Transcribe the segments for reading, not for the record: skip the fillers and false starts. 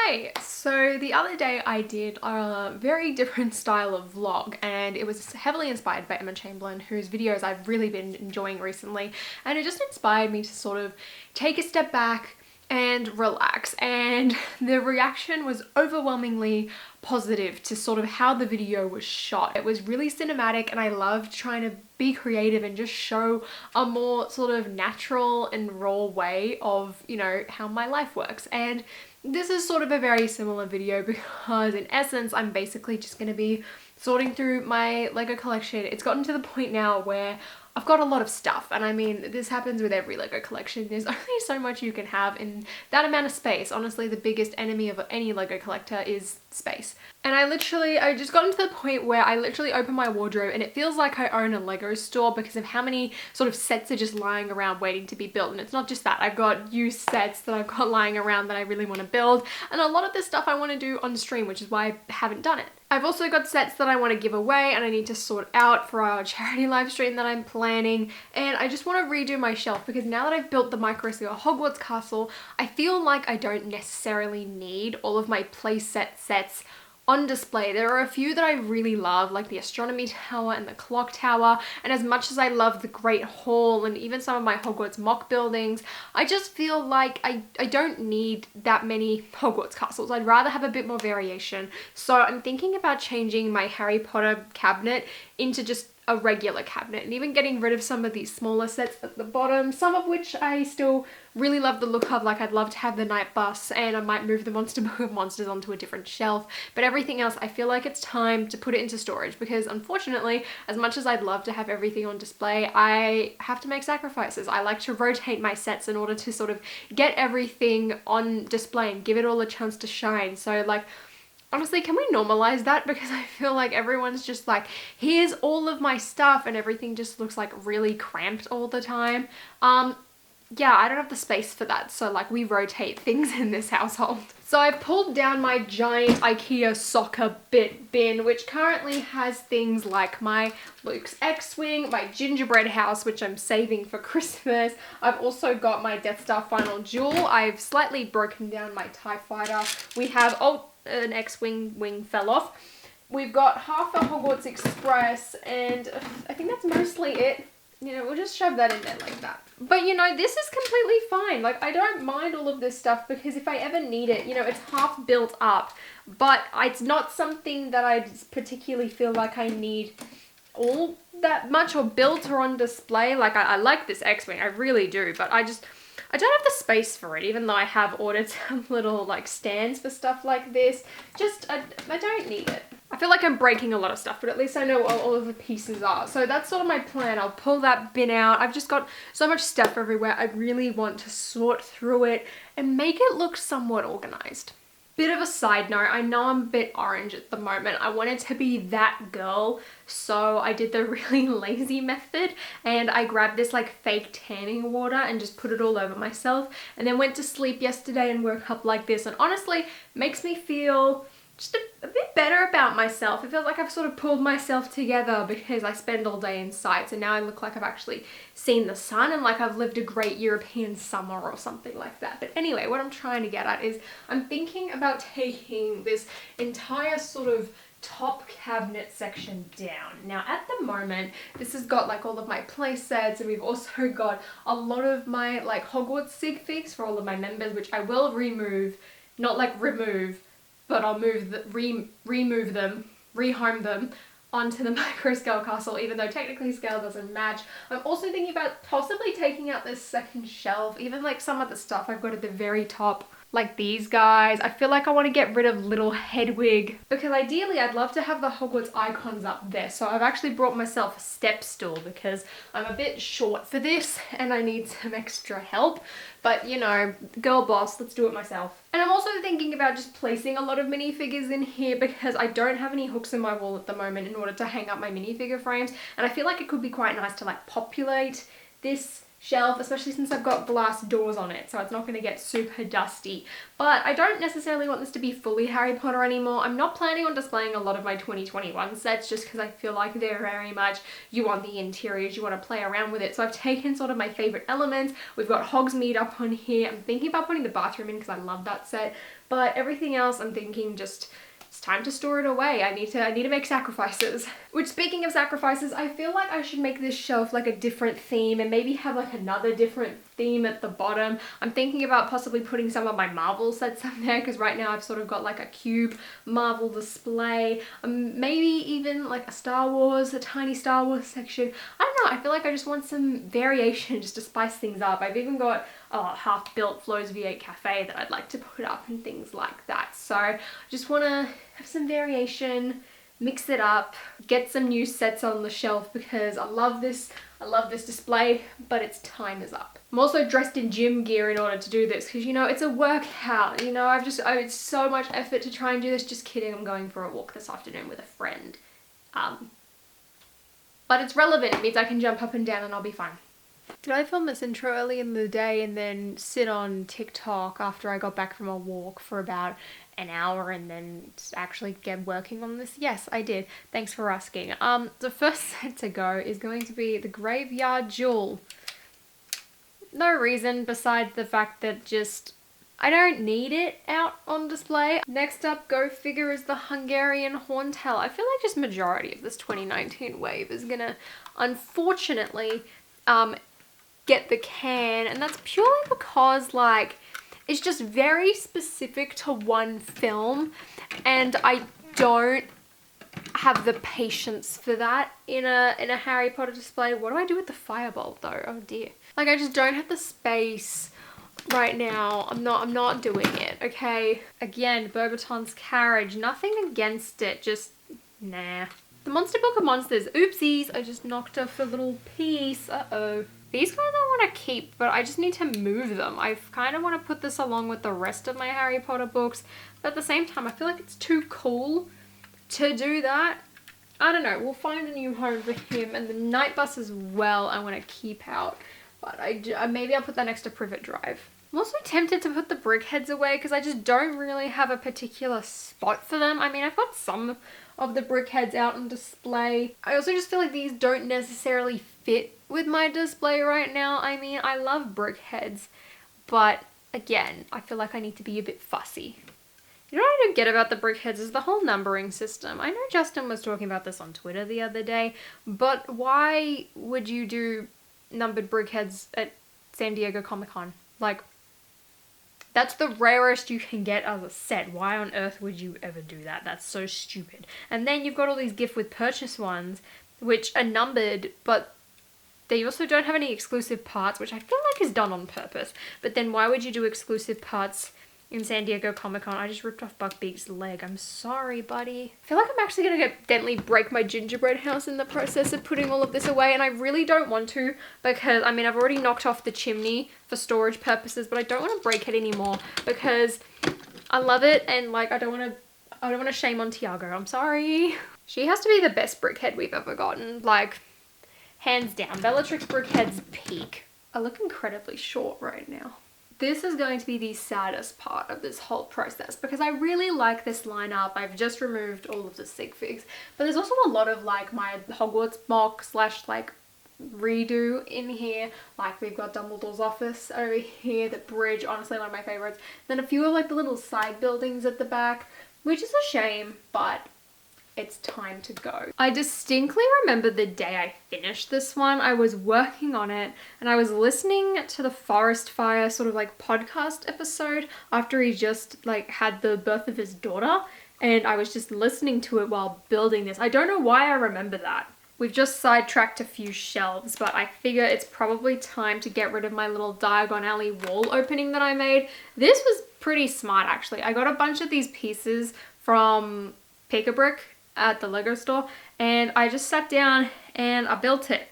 Hey, so the other day I did a very different style of vlog, and it was heavily inspired by Emma Chamberlain, whose videos I've really been enjoying recently, and it just inspired me to sort of take a step back and relax, and the reaction was overwhelmingly positive to sort of how the video was shot. It was really cinematic, and I loved trying to be creative and just show a more sort of natural and raw way of, you know, how my life works. And this is sort of a very similar video because in essence I'm basically just going to be sorting through my Lego collection. It's gotten to the point now where I've got a lot of stuff, and I mean, this happens with every Lego collection. There's only so much you can have in that amount of space. Honestly, the biggest enemy of any Lego collector is space. And I just gotten to the point where I literally open my wardrobe and it feels like I own a Lego store because of how many sort of sets are just lying around waiting to be built. And it's not just that, I've got used sets that I've got lying around that I really want to build, and a lot of this stuff I want to do on stream, which is why I haven't done it. I've also got sets that I want to give away and I need to sort out for our charity live stream that I'm planning, and I just want to redo my shelf because now that I've built the micro scale Hogwarts castle, I feel like I don't necessarily need all of my playset sets on display. There are a few that I really love, like the astronomy tower and the clock tower, and as much as I love the Great Hall and even some of my Hogwarts mock buildings, I just feel like I don't need that many Hogwarts castles. I'd rather have a bit more variation. So I'm thinking about changing my Harry Potter cabinet into just a regular cabinet, and even getting rid of some of these smaller sets at the bottom, some of which I still really love the look of. Like, I'd love to have the night bus, and I might move the Monster Book of Monsters onto a different shelf, but everything else I feel like it's time to put it into storage because unfortunately, as much as I'd love to have everything on display, I have to make sacrifices. I like to rotate my sets in order to sort of get everything on display and give it all a chance to shine. So like, honestly, can we normalize that? Because I feel like everyone's just like, here's all of my stuff, and everything just looks like really cramped all the time. Yeah, I don't have the space for that. So like, we rotate things in this household. So I pulled down my giant IKEA soccer bin, which currently has things like my Luke's X-Wing, my gingerbread house, which I'm saving for Christmas. I've also got my Death Star Final Duel. I've slightly broken down my TIE Fighter. We have, an X-Wing wing fell off. We've got half a Hogwarts Express, and I think that's mostly it. You know, we'll just shove that in there like that. But you know, this is completely fine. Like, I don't mind all of this stuff because if I ever need it, you know, it's half built up, but it's not something that I particularly feel like I need all that much or built or on display. Like, I like this X-Wing, I really do, but I don't have the space for it, even though I have ordered some little like stands for stuff like this. I don't need it. I feel like I'm breaking a lot of stuff, but at least I know what all of the pieces are. So that's sort of my plan. I'll pull that bin out. I've just got so much stuff everywhere. I really want to sort through it and make it look somewhat organized. Bit of a side note, I know I'm a bit orange at the moment. I wanted to be that girl, so I did the really lazy method and I grabbed this like fake tanning water and just put it all over myself, and then went to sleep yesterday and woke up like this, and honestly makes me feel just a bit better about myself. It feels like I've sort of pulled myself together because I spend all day in sights, and now I look like I've actually seen the sun and like I've lived a great European summer or something like that. But anyway, what I'm trying to get at is I'm thinking about taking this entire sort of top cabinet section down. Now at the moment, this has got like all of my play sets, and we've also got a lot of my like Hogwarts sig figs for all of my members, which I will remove, not like remove, but I'll remove them, rehome them onto the micro scale castle, even though technically scale doesn't match. I'm also thinking about possibly taking out this second shelf, even like some of the stuff I've got at the very top, like these guys. I feel like I want to get rid of little Hedwig because ideally I'd love to have the Hogwarts icons up there. So I've actually brought myself a step stool because I'm a bit short for this and I need some extra help. But you know, girl boss, let's do it myself. And I'm also thinking about just placing a lot of minifigures in here because I don't have any hooks in my wall at the moment in order to hang up my minifigure frames, and I feel like it could be quite nice to like populate this shelf, especially since I've got glass doors on it, so it's not going to get super dusty. But I don't necessarily want this to be fully Harry Potter anymore. I'm not planning on displaying a lot of my 2021 sets just because I feel like they're very much, you want the interiors, you want to play around with it. So I've taken sort of my favorite elements. We've got Hogsmeade up on here. I'm thinking about putting the bathroom in because I love that set. But everything else I'm thinking just, it's time to store it away. I need to make sacrifices. Which, speaking of sacrifices, I feel like I should make this shelf like a different theme and maybe have like another different theme at the bottom. I'm thinking about possibly putting some of my Marvel sets up there, because right now I've sort of got like a cube Marvel display. Maybe even like a tiny Star Wars section. I don't know, I feel like I just want some variation just to spice things up. I've even got a half-built Flo's V8 Cafe that I'd like to put up and things like that. So I just want to have some variation, mix it up, get some new sets on the shelf, because I love this display, but its time is up. I'm also dressed in gym gear in order to do this, because, you know, it's a workout. You know, it's so much effort to try and do this. Just kidding, I'm going for a walk this afternoon with a friend. But it's relevant. It means I can jump up and down and I'll be fine. Did I film this intro early in the day and then sit on TikTok after I got back from a walk for about an hour and then actually get working on this? Yes, I did. Thanks for asking. The first set to go is going to be the Graveyard Jewel. No reason besides the fact that just I don't need it out on display. Next up, go figure, is the Hungarian Horntail. I feel like just majority of this 2019 wave is gonna, unfortunately, get the can, and that's purely because like it's just very specific to one film, and I don't have the patience for that in a Harry Potter display. What do I do with the Firebolt though? Oh dear. Like, I just don't have the space right now. I'm not doing it, okay? Again, Beauxbaton's Carriage, nothing against it, just nah. The Monster Book of Monsters, oopsies, I just knocked off a little piece, uh-oh. These guys I want to keep, but I just need to move them. I kind of want to put this along with the rest of my Harry Potter books, but at the same time, I feel like it's too cool to do that. I don't know, we'll find a new home for him, and the Night Bus as well I want to keep out, but maybe I'll put that next to Privet Drive. I'm also tempted to put the Brickheads away because I just don't really have a particular spot for them. I mean, I've got some of the Brickheads out on display. I also just feel like these don't necessarily fit with my display right now. I mean, I love Brickheads, but again, I feel like I need to be a bit fussy. You know what I don't get about the Brickheads is the whole numbering system. I know Justin was talking about this on Twitter the other day, but why would you do numbered Brickheads at San Diego Comic-Con? Like, that's the rarest you can get as a set. Why on earth would you ever do that? That's so stupid. And then you've got all these gift with purchase ones, which are numbered, but they also don't have any exclusive parts, which I feel like is done on purpose. But then why would you do exclusive parts in San Diego Comic-Con? I just ripped off Buckbeak's leg. I'm sorry, buddy. I feel like I'm actually going to accidentally break my gingerbread house in the process of putting all of this away, and I really don't want to, because, I mean, I've already knocked off the chimney for storage purposes, but I don't want to break it anymore, because I love it, and, like, I don't want to shame on Tiago. I'm sorry. She has to be the best Brickhead we've ever gotten. Like, hands down. Bellatrix Brickhead's peak. I look incredibly short right now. This is going to be the saddest part of this whole process, because I really like this lineup. I've just removed all of the sig figs, but there's also a lot of like my Hogwarts mock / like redo in here. Like, we've got Dumbledore's office over here, the bridge, honestly one of my favorites. Then a few of like the little side buildings at the back, which is a shame, but it's time to go. I distinctly remember the day I finished this one. I was working on it and I was listening to the Forest Fire sort of like podcast episode after he just like had the birth of his daughter, and I was just listening to it while building this. I don't know why I remember that. We've just sidetracked a few shelves, but I figure it's probably time to get rid of my little Diagon Alley wall opening that I made. This was pretty smart actually. I got a bunch of these pieces from Pick-a-Brick at the Lego store, and I just sat down and I built it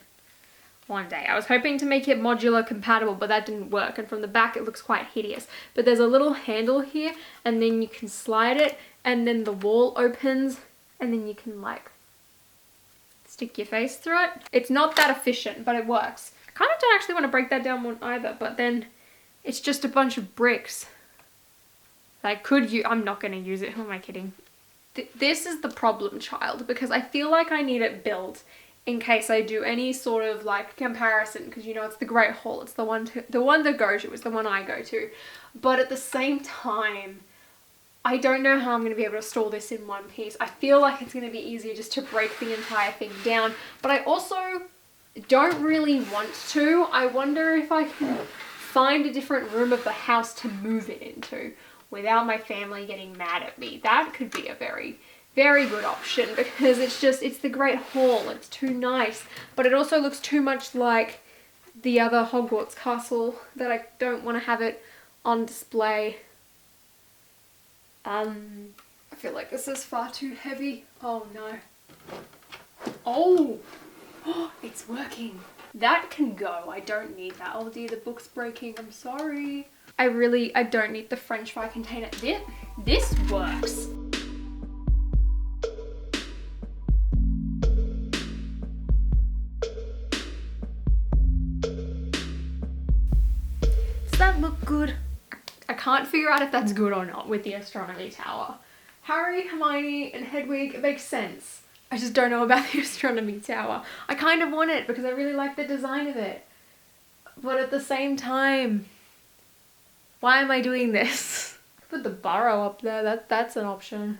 one day. I was hoping to make it modular compatible, but that didn't work, and from the back it looks quite hideous. But there's a little handle here, and then you can slide it, and then the wall opens, and then you can like stick your face through it. It's not that efficient, but it works. I kind of don't actually want to break that down one either, but then it's just a bunch of bricks. I could use, I'm not going to use it, who am I kidding? This is the problem child, because I feel like I need it built in case I do any sort of like comparison, because you know it's the Great Hall, it's the one to go to, it's the one I go to, but at the same time I don't know how I'm going to be able to store this in one piece. I feel like it's going to be easier just to break the entire thing down, but I also don't really want to. I wonder if I can find a different room of the house to move it into without my family getting mad at me. That could be a very, very good option, because it's the Great Hall. It's too nice, but it also looks too much like the other Hogwarts castle that I don't want to have it on display. I feel like this is far too heavy. Oh no. Oh, it's working. That can go. I don't need that. Oh dear, the book's breaking. I'm sorry. I don't need the French fry container. This works. Does that look good? I can't figure out if that's good or not with the astronomy tower. Harry, Hermione, and Hedwig, it makes sense. I just don't know about the astronomy tower. I kind of want it because I really like the design of it. But at the same time, why am I doing this? Put the burrow up there, that's an option.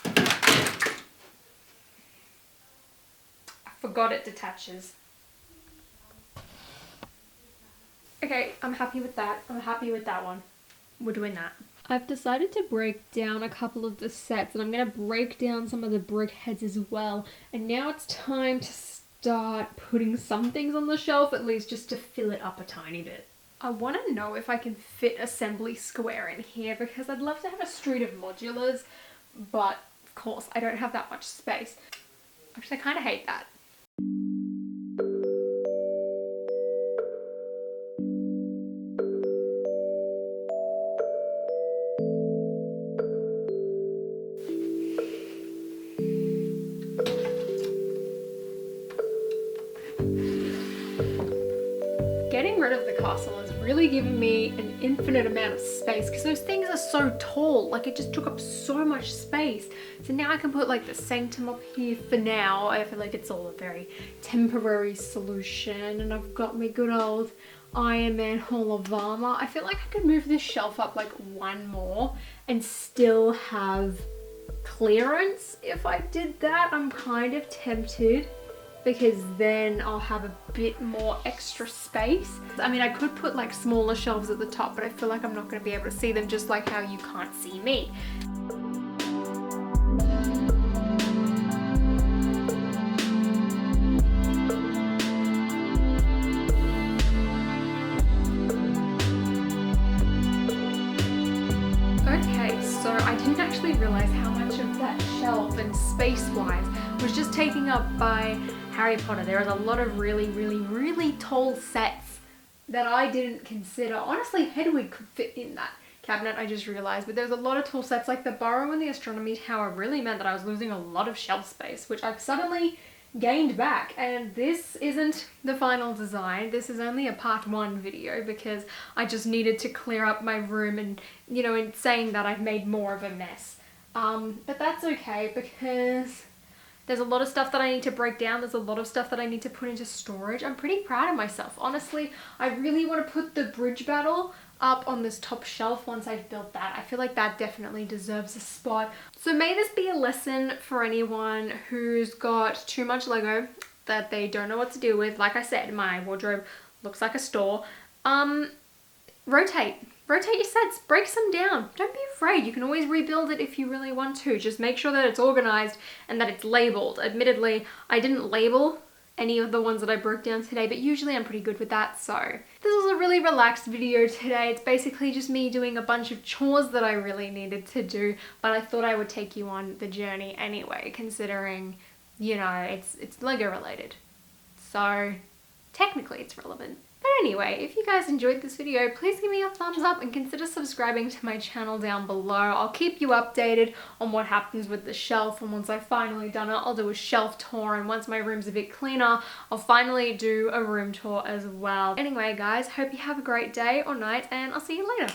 I forgot it detaches. Okay, I'm happy with that. I'm happy with that one. We're doing that. I've decided to break down a couple of the sets, and I'm going to break down some of the brick heads as well. And now it's time to start putting some things on the shelf, at least just to fill it up a tiny bit. I want to know if I can fit assembly square in here, because I'd love to have a street of modulars, but of course I don't have that much space. Actually, I kind of hate that. Getting rid of the castle has really given me an infinite amount of space, because those things are so tall. Like, it just took up so much space. So now I can put like the sanctum up here for now. I feel like it's all a very temporary solution, and I've got my good old Iron Man Hall of Armor. I feel like I could move this shelf up like one more and still have clearance if I did that. I'm kind of tempted, because then I'll have a bit more extra space. I mean, I could put like smaller shelves at the top, but I feel like I'm not going to be able to see them, just like how you can't see me. Okay, so I didn't actually realize how much of that shelf and space-wise was just taken up by Harry Potter. There is a lot of really, really, really tall sets that I didn't consider. Honestly, Hedwig could fit in that cabinet, I just realized, but there's a lot of tall sets. Like the burrow and the astronomy tower really meant that I was losing a lot of shelf space, which I've suddenly gained back. And this isn't the final design. This is only a part 1 video, because I just needed to clear up my room, and you know, in saying that, I've made more of a mess. But that's okay, because there's a lot of stuff that I need to break down. There's a lot of stuff that I need to put into storage. I'm pretty proud of myself. Honestly, I really want to put the bridge battle up on this top shelf once I've built that. I feel like that definitely deserves a spot. So may this be a lesson for anyone who's got too much Lego that they don't know what to do with. Like I said, my wardrobe looks like a store. Rotate your sets, break some down. Don't be afraid. You can always rebuild it if you really want to. Just make sure that it's organized and that it's labeled. Admittedly, I didn't label any of the ones that I broke down today, but usually I'm pretty good with that. So this was a really relaxed video today. It's basically just me doing a bunch of chores that I really needed to do, but I thought I would take you on the journey anyway, considering, you know, it's Lego related. So technically it's relevant. But anyway, if you guys enjoyed this video, please give me a thumbs up and consider subscribing to my channel down below. I'll keep you updated on what happens with the shelf, and once I've finally done it, I'll do a shelf tour, and once my room's a bit cleaner, I'll finally do a room tour as well. Anyway guys, hope you have a great day or night, and I'll see you later.